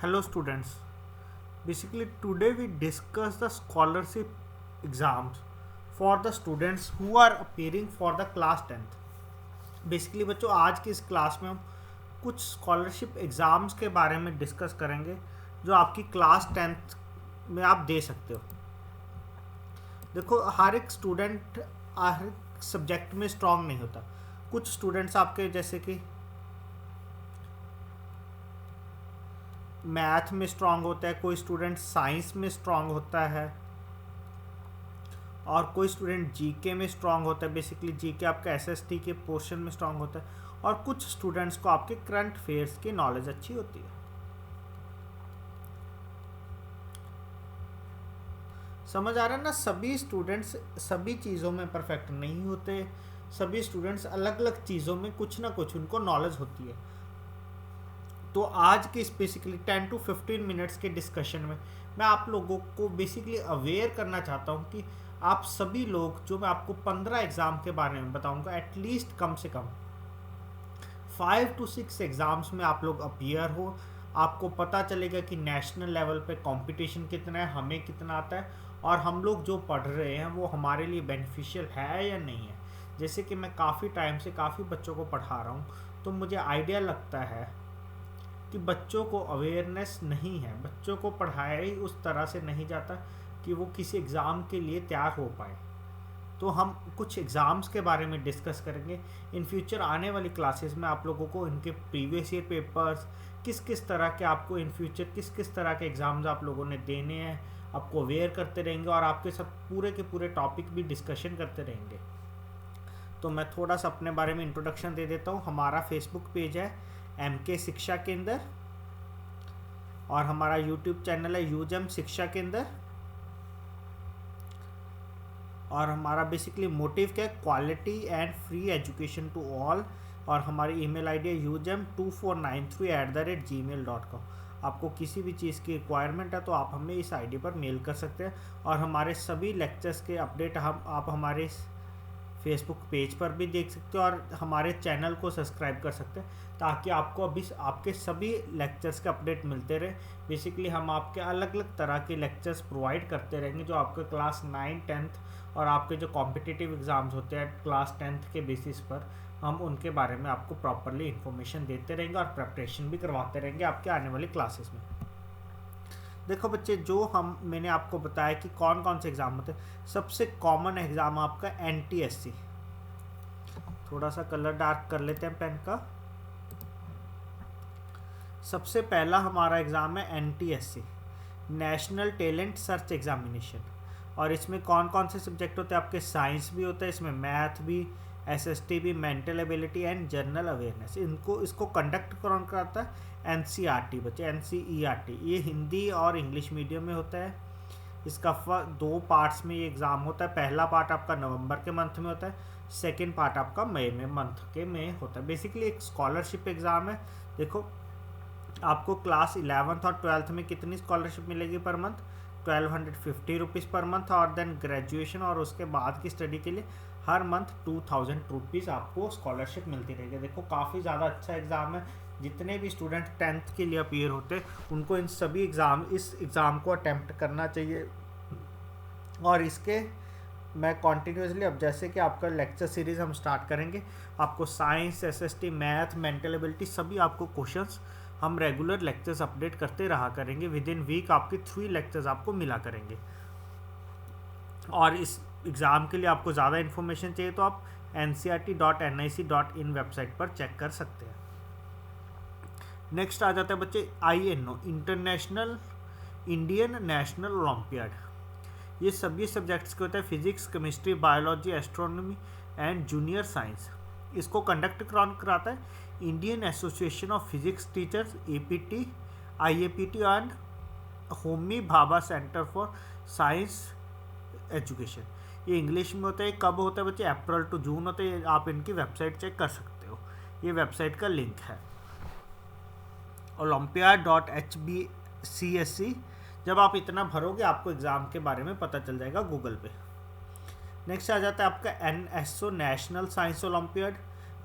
Hello students. Basically today we discuss the scholarship exams for the students who are appearing for the class 10th. Basically बच्चों आज की इस class में हम कुछ स्कॉलरशिप एग्ज़ाम्स के बारे में डिस्कस करेंगे जो आपकी क्लास 10th में आप दे सकते हो। देखो हर एक स्टूडेंट हर एक सब्जेक्ट में स्ट्रांग नहीं होता। कुछ स्टूडेंट्स आपके जैसे कि मैथ में स्ट्रांग होता है, कोई स्टूडेंट साइंस में स्ट्रांग होता है और कोई स्टूडेंट जीके में स्ट्रांग होता है। बेसिकली जीके आपका एसएसटी के पोर्शन में स्ट्रांग होता है और कुछ स्टूडेंट्स को आपके करंट अफेयर्स की नॉलेज अच्छी होती है। समझ आ रहा है ना? सभी स्टूडेंट्स सभी चीज़ों में परफेक्ट नहीं होते। सभी स्टूडेंट्स अलग अलग चीज़ों में कुछ ना कुछ उनको नॉलेज होती है। तो आज के इस बेसिकली 10 to 15 मिनट्स के डिस्कशन में मैं आप लोगों को बेसिकली अवेयर करना चाहता हूँ कि आप सभी लोग, जो मैं आपको 15 एग्ज़ाम के बारे में बताऊँगा, एटलीस्ट कम से कम 5 to 6 एग्ज़ाम्स में आप लोग अपीयर हो। आपको पता चलेगा कि नेशनल लेवल पे कंपटीशन कितना है, हमें कितना आता है और हम लोग जो पढ़ रहे हैं वो हमारे लिए बेनिफिशियल है या नहीं है। जैसे कि मैं काफ़ी टाइम से काफ़ी बच्चों को पढ़ा रहा हूँ तो मुझे आइडिया लगता है कि बच्चों को अवेयरनेस नहीं है, बच्चों को पढ़ाया ही उस तरह से नहीं जाता कि वो किसी एग्ज़ाम के लिए तैयार हो पाए। तो हम कुछ एग्ज़ाम्स के बारे में डिस्कस करेंगे इन फ्यूचर। आने वाली क्लासेस में आप लोगों को इनके प्रीवियस ईयर पेपर्स किस किस तरह के आपको इन फ्यूचर किस किस तरह के एग्ज़ाम्स आप लोगों ने देने हैं आपको अवेयर करते रहेंगे और आपके सब पूरे के पूरे टॉपिक भी डिस्कशन करते रहेंगे। तो मैं थोड़ा सा अपने बारे में इंट्रोडक्शन दे देता हूँ। हमारा फेसबुक पेज है MK शिक्षा केंद्र और हमारा यूट्यूब चैनल है यूजम शिक्षा केंद्र और हमारा बेसिकली मोटिव क्या है, quality and free education to all. और हमारी ईमेल आईडी है ujam2493@gmail.com। आपको किसी भी चीज़ की रिक्वायरमेंट है तो आप हमें इस आईडी पर मेल कर सकते हैं और हमारे सभी लेक्चर्स के अपडेट आप हमारे फेसबुक पेज पर भी देख सकते हो और हमारे चैनल को सब्सक्राइब कर सकते हैं ताकि आपको अभी आपके सभी लेक्चर्स के अपडेट मिलते रहे। बेसिकली हम आपके अलग अलग तरह के लेक्चर्स प्रोवाइड करते रहेंगे जो आपके क्लास 9, 10th और आपके जो कॉम्पिटिटिव एग्ज़ाम्स होते हैं क्लास 10th के बेसिस पर हम उनके बारे में आपको प्रॉपरली इन्फॉर्मेशन देते रहेंगे और प्रिपरेशन भी करवाते रहेंगे आपके आने वाली क्लासेस में। देखो बच्चे, जो मैंने आपको बताया कि कौन कौन से एग्ज़ाम होते हैं। सबसे कॉमन एग्ज़ाम आपका NTSC। थोड़ा सा कलर डार्क कर लेते हैं पेन का। सबसे पहला हमारा एग्ज़ाम है NTSC, national talent search examination. और इसमें कौन कौन से सब्जेक्ट होते हैं आपके? साइंस भी होता है इसमें, मैथ भी, SST भी, mental ability and general awareness. इसको कंडक्ट कौन कराता है? NCERT बच्चे, NCERT। ये हिंदी और इंग्लिश मीडियम में होता है। इसका 2 पार्ट्स में ये एग्ज़ाम होता है। पहला पार्ट आपका नवंबर के मंथ में होता है, सेकेंड पार्ट आपका मई में मंथ के में होता है। बेसिकली एक स्कॉलरशिप एग्ज़ाम है। देखो आपको क्लास 11th और 12th में कितनी स्कॉलरशिप मिलेगी per month? 1250 rupees per month. और देन ग्रेजुएशन और उसके बाद की स्टडी के लिए हर मंथ 2000 रुपीज़ आपको स्कॉलरशिप मिलती रहेगी। देखो काफ़ी ज़्यादा अच्छा एग्ज़ाम है। जितने भी स्टूडेंट 10th के लिए अपीयर होते हैं उनको इस एग्ज़ाम को अटैम्प्ट करना चाहिए। और इसके मैं कॉन्टीन्यूसली, अब जैसे कि आपका लेक्चर सीरीज़ हम स्टार्ट करेंगे, आपको science, SST, math, mental ability सभी आपको क्वेश्चंस हम रेगुलर लेक्चर्स अपडेट करते रहा करेंगे। विद इन वीक आपके 3 लेक्चर्स आपको मिला करेंगे। और इस एग्ज़ाम के लिए आपको ज़्यादा इन्फॉर्मेशन चाहिए तो आप ncert.nic.in वेबसाइट पर चेक कर सकते हैं। नेक्स्ट आ जाता है बच्चे INO, इंडियन नेशनल ओलंपियाड। ये सभी सब्जेक्ट्स के होते हैं, physics, chemistry, biology, astronomy and junior science. इसको कंडक्ट कौन कराता है? Indian association of physics teachers, APT, IAPT and Homi Bhabha centre for science education. ये इंग्लिश में होता है। कब होता है बच्चे? अप्रैल टू जून होता है। आप इनकी वेबसाइट चेक कर सकते हो, ये वेबसाइट का लिंक है olympiad.hbcsc। जब आप इतना भरोगे आपको एग्ज़ाम के बारे में पता चल जाएगा गूगल पे। नेक्स्ट आ जाता है आपका NSO, नेशनल साइंस ओलंपियाड।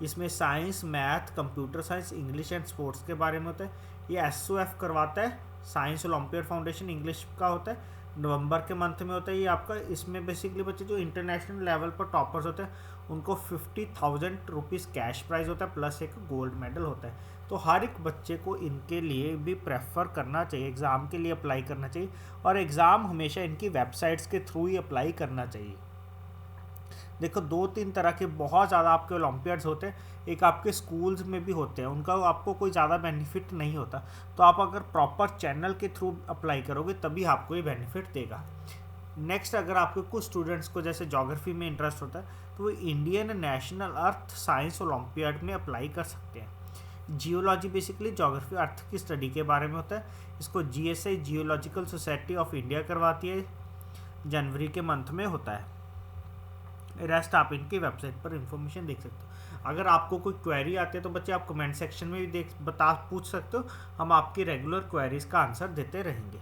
इसमें science, math, computer science, English and sports के बारे में होता है। ये SOF करवाता है साइंस ओलंपियाड फाउंडेशन इंग्लिश का होता है, नवंबर के मंथ में होता है ये आपका। इसमें बेसिकली बच्चे जो इंटरनेशनल लेवल पर टॉपर्स होते हैं उनको 50,000 रुपीज़ कैश प्राइज़ होता है प्लस एक गोल्ड मेडल होता है। तो हर एक बच्चे को इनके लिए भी प्रेफर करना चाहिए, एग्ज़ाम के लिए अप्लाई करना चाहिए, और एग्ज़ाम हमेशा इनकी वेबसाइट्स के थ्रू ही अप्लाई करना चाहिए। देखो 2-3 तरह के बहुत ज़्यादा आपके ओलंपियाड्स होते हैं, एक आपके स्कूल्स में भी होते हैं, उनका आपको कोई ज़्यादा बेनिफिट नहीं होता। तो आप अगर प्रॉपर चैनल के थ्रू अप्लाई करोगे तभी आपको ये बेनिफिट देगा। नेक्स्ट, अगर आपके कुछ स्टूडेंट्स को जैसे ज्योग्राफी में इंटरेस्ट होता है तो वो Indian national earth science olympiad में अप्लाई कर सकते हैं। जियोलॉजी बेसिकली ज्योग्राफी अर्थ की स्टडी के बारे में होता है। इसको GSI geological society of India करवाती है, जनवरी के मंथ में होता है। रेस्ट आप इनकी वेबसाइट पर इंफॉर्मेशन देख सकते हो। अगर आपको कोई क्वेरी आती है तो बच्चे आप कमेंट सेक्शन में भी पूछ सकते हो, हम आपकी रेगुलर क्वेरीज का आंसर देते रहेंगे।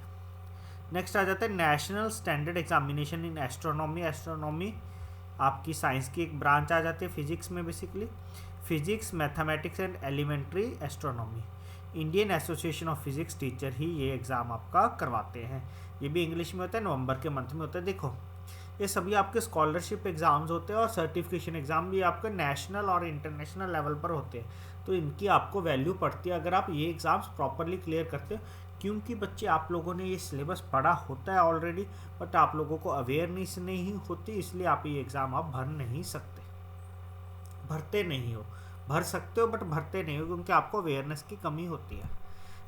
नेक्स्ट आ जाता है national standard examination in astronomy. Astronomy आपकी साइंस की एक ब्रांच आ जाती है फिजिक्स में, basically physics, mathematics and elementary astronomy. Indian association of physics teacher ही ये एग्ज़ाम आपका करवाते हैं। ये भी इंग्लिश में होता है, नवंबर के मंथ में होता है। देखो ये सभी आपके स्कॉलरशिप एग्ज़ाम्स होते हैं और सर्टिफिकेशन एग्ज़ाम भी आपके नेशनल और इंटरनेशनल लेवल पर होते हैं। तो इनकी आपको वैल्यू पड़ती है अगर आप ये एग्ज़ाम्स प्रॉपरली क्लियर करते हो, क्योंकि बच्चे आप लोगों ने ये सिलेबस पढ़ा होता है ऑलरेडी, बट आप लोगों को अवेयरनेस नहीं होती, इसलिए आप ये एग्ज़ाम आप भर नहीं सकते, भरते नहीं हो। भर सकते हो बट भरते नहीं हो क्योंकि आपको अवेयरनेस की कमी होती है।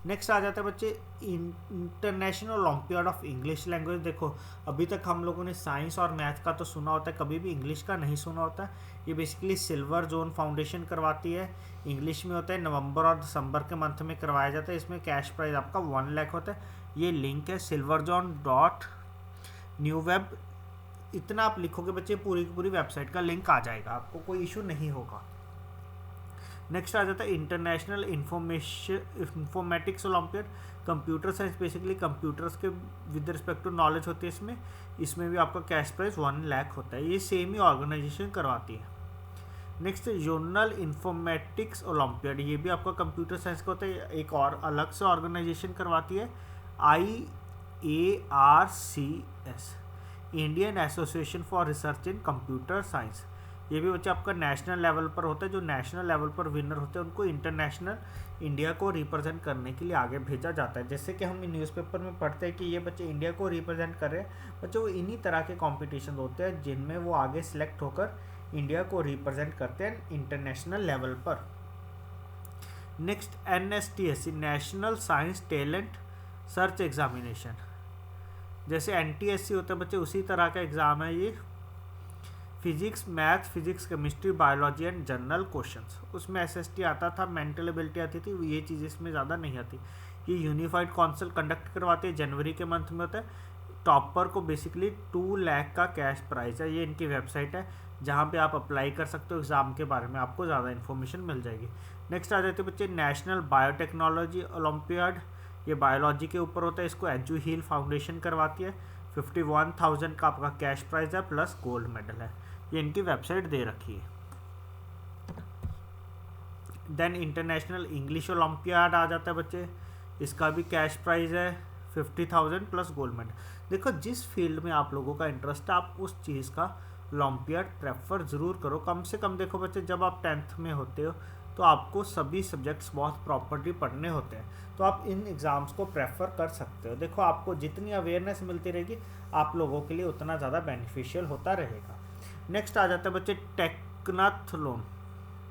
नेक्स्ट आ जाता है बच्चे international olympiad of English language. देखो अभी तक हम लोगों ने साइंस और मैथ का तो सुना होता है, कभी भी इंग्लिश का नहीं सुना होता है। ये बेसिकली सिल्वर जोन फाउंडेशन करवाती है, इंग्लिश में होता है, नवंबर और दिसंबर के मंथ में करवाया जाता है। इसमें कैश प्राइज आपका 1 लाख होता है। ये लिंक है silverzone.newweb, इतना आप लिखोगे बच्चे पूरी की पूरी वेबसाइट का लिंक आ जाएगा, आपको कोई इशू नहीं होगा। नेक्स्ट आ जाता है international informatics olympiad. Computer science basically computers के विद रिस्पेक्ट टू नॉलेज होती है इसमें भी आपका कैश प्राइस 1 लाख होता है। ये सेम ही ऑर्गेनाइजेशन करवाती है। नेक्स्ट जोनल इंफॉर्मेटिक्स ओलंपियाड, ये भी आपका कंप्यूटर साइंस का होता है, एक और अलग से ऑर्गेनाइजेशन करवाती है, IARCS, Indian association for research in computer science. ये भी बच्चे आपका नेशनल लेवल पर होता है। जो नेशनल लेवल पर विनर होते हैं उनको इंटरनेशनल इंडिया को रिप्रेजेंट करने के लिए आगे भेजा जाता है। जैसे कि हम न्यूज़पेपर में पढ़ते हैं कि ये बच्चे इंडिया को रिप्रेजेंट कर रहे हैं, बच्चे वो इन्हीं तरह के कॉम्पिटिशन होते हैं जिनमें वो आगे सिलेक्ट होकर इंडिया को रिप्रेजेंट करते हैं इंटरनेशनल लेवल पर। Next NSTSC, national science talent search examination. जैसे NTSC होता है बच्चे उसी तरह का एग्ज़ाम है ये। Physics, math, physics, chemistry, biology and general questions. उसमें SST आता था, मेंटल एबिलिटी आती थी, ये चीज़ इसमें ज़्यादा नहीं आती। ये यूनिफाइड काउंसिल कंडक्ट करवाती है, जनवरी के मंथ में होता है। टॉपर को बेसिकली 2 लाख का कैश प्राइज है। ये इनकी वेबसाइट है जहाँ पे आप अप्लाई कर सकते हो, एग्ज़ाम के बारे में आपको ज़्यादा इन्फॉर्मेशन मिल जाएगी। नेक्स्ट आ जाते हैं बच्चे नेशनल बायोटेक्नोलॉजी ओलंपियाड। ये बायोलॉजी के ऊपर होता है, इसको एजू हील फाउंडेशन करवाती है। 51,000 का आपका कैश प्राइज है प्लस गोल्ड मेडल है। ये इनकी वेबसाइट दे रखी है। देन इंटरनेशनल इंग्लिश ओलंपियाड आ जाता है बच्चे, इसका भी कैश प्राइज है 50,000 प्लस गोल्ड मेडल। देखो जिस फील्ड में आप लोगों का इंटरेस्ट है आप उस चीज़ का ओलंपियाड प्रेफर ज़रूर करो। कम से कम देखो बच्चे जब आप 10th में होते हो तो आपको सभी सब्जेक्ट्स बहुत प्रॉपरली पढ़ने होते हैं, तो आप इन एग्ज़ाम्स को प्रेफर कर सकते हो। देखो आपको जितनी अवेयरनेस मिलती रहेगी आप लोगों के लिए उतना ज़्यादा बेनिफिशियल होता रहेगा। नेक्स्ट आ जाता है बच्चे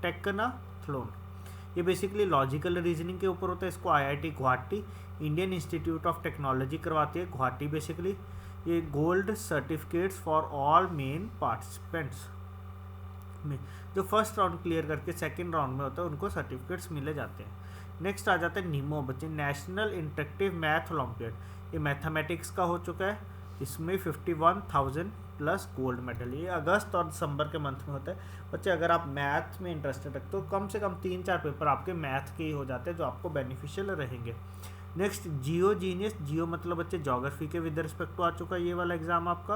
टेक्नाथलॉन। ये बेसिकली लॉजिकल रीजनिंग के ऊपर होता है, इसको IIT Guwahati, Indian institute of technology करवाती है गुवाहाटी बेसिकली। ये gold certificates for all main participants में जो फर्स्ट राउंड क्लियर करके सेकंड राउंड में होता है उनको सर्टिफिकेट्स मिले जाते हैं। नेक्स्ट आ जाता है नीमो बच्चे, नेशनल इंटरेक्टिव मैथ ओलंपियाड। ये मैथमेटिक्स का हो चुका है, इसमें 51,000 प्लस गोल्ड मेडल। ये अगस्त और दिसंबर के मंथ में होता है। बच्चे अगर आप मैथ में इंटरेस्टेड रखते हो कम से कम 3-4 पेपर आपके मैथ के ही हो जाते हैं जो आपको बेनिफिशियल रहेंगे। नेक्स्ट जियो जीनियस, जियो मतलब बच्चे ज्योग्राफी के विद रिस्पेक्ट टू आ चुका है ये वाला एग्जाम आपका।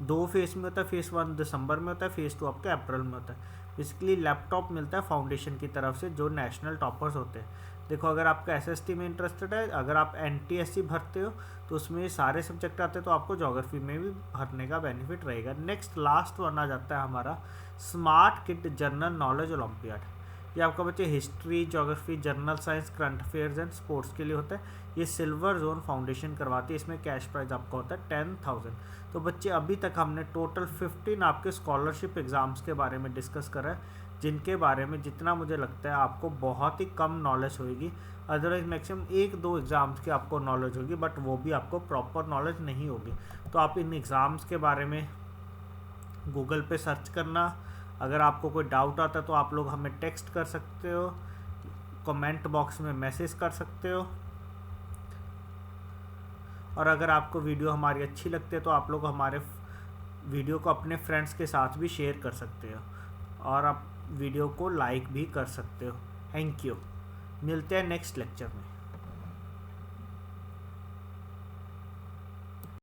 2 फेज़ में होता है, फेज़ 1 दिसंबर में होता है, फेज़ 2 आपके अप्रैल में होता है। बेसिकली लैपटॉप मिलता है फाउंडेशन की तरफ से जो नेशनल टॉपर्स होते हैं। देखो अगर आपका एसएसटी में इंटरेस्टेड है, अगर आप एनटीएससी भरते हो तो उसमें सारे सब्जेक्ट आते हैं, तो आपको ज्योग्राफी में भी भरने का बेनिफिट रहेगा। नेक्स्ट लास्ट वन आ जाता है हमारा smart kid general knowledge olympiad. ये आपका बच्चे history, geography, general science, current affairs and sports के लिए होता है। ये सिल्वर जोन फाउंडेशन करवाती है। इसमें कैश प्राइज आपका होता है 10,000। तो बच्चे अभी तक हमने टोटल 15 आपके स्कॉलरशिप एग्ज़ाम्स के बारे में डिस्कस करा है, जिनके बारे में जितना मुझे लगता है आपको बहुत ही कम नॉलेज होगी। अदरवाइज मैक्सिमम 1-2 एग्ज़ाम्स की आपको नॉलेज होगी, बट वो भी आपको प्रॉपर नॉलेज नहीं होगी। तो आप इन एग्ज़ाम्स के बारे में गूगल पे सर्च करना। अगर आपको कोई डाउट आता है तो आप लोग हमें टेक्स्ट कर सकते हो, कमेंट बॉक्स में मैसेज कर सकते हो। और अगर आपको वीडियो हमारी अच्छी लगती है तो आप लोग हमारे वीडियो को अपने फ्रेंड्स के साथ भी शेयर कर सकते हो, और आप वीडियो को लाइक भी कर सकते हो। Thank you. मिलते हैं नेक्स्ट लेक्चर में।